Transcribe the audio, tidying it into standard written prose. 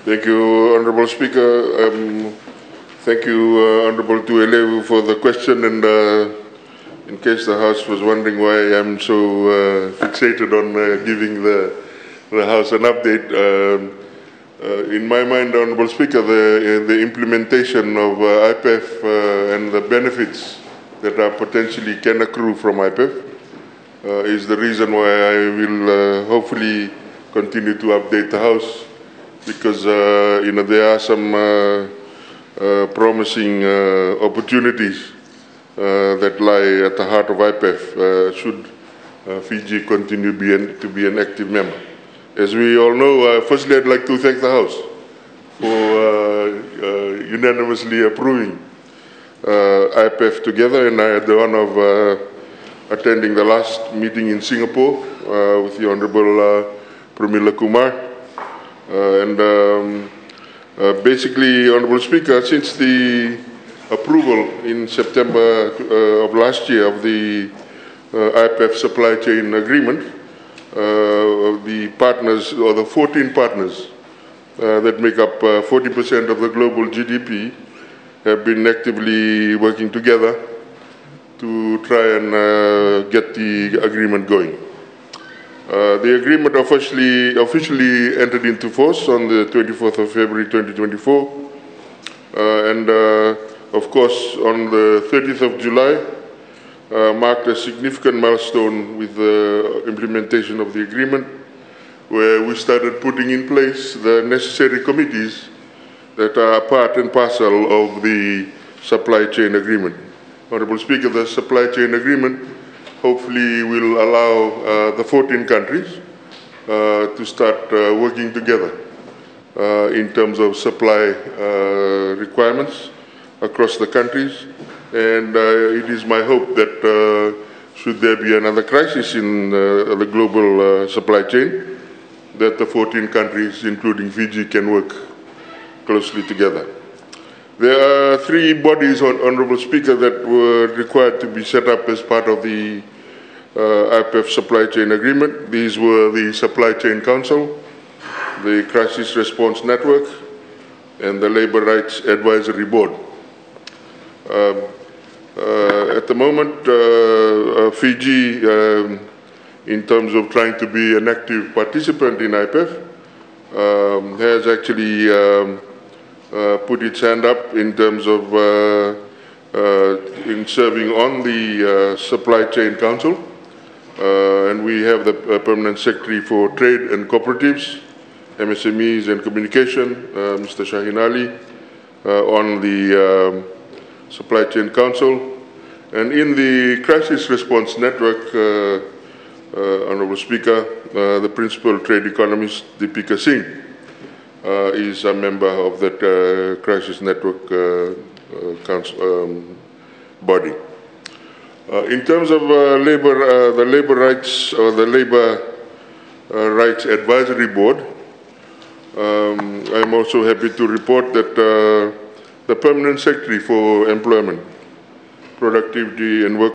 Thank you, Honourable Speaker. Thank you, Honourable Tuelevu, for the question. And in case the House was wondering why I'm so fixated on giving the House an update, in my mind, Honourable Speaker, the implementation of IPEF and the benefits that are potentially can accrue from IPEF is the reason why I will hopefully continue to update the House, because there are some promising opportunities that lie at the heart of IPEF should Fiji continue to be an active member. As we all know, firstly I'd like to thank the House for unanimously approving IPEF together, and I had the honor of attending the last meeting in Singapore with the Honourable Pramila Kumar. Basically, Honourable Speaker, since the approval in September of last year of the IPEF supply chain agreement, the partners, or the 14 partners that make up 40% of the global GDP, have been actively working together to try and get the agreement going. The agreement officially entered into force on the 24th of February 2024, and of course on the 30th of July marked a significant milestone with the implementation of the agreement, where we started putting in place the necessary committees that are part and parcel of the supply chain agreement. Honourable Speaker, the supply chain agreement hopefully will allow the 14 countries to start working together in terms of supply requirements across the countries. And it is my hope that should there be another crisis in the global supply chain, that the 14 countries, including Fiji, can work closely together. There are three bodies, Honourable Speaker, that were required to be set up as part of the IPEF supply chain agreement. These were the Supply Chain Council, the Crisis Response Network, and the Labour Rights Advisory Board. At the moment, Fiji, in terms of trying to be an active participant in IPEF, has actually put its hand up in terms of in serving on the Supply Chain Council, and we have the Permanent Secretary for Trade and Cooperatives, MSMEs and Communication, Mr. Shahin Ali, on the Supply Chain Council. And in the Crisis Response Network, Honourable Speaker, the Principal Trade Economist, Deepika Singh, is a member of that Crisis Network council, body. In terms of the Labour Rights, or the Labour Rights Advisory Board, I'm also happy to report that the Permanent Secretary for Employment, Productivity and Work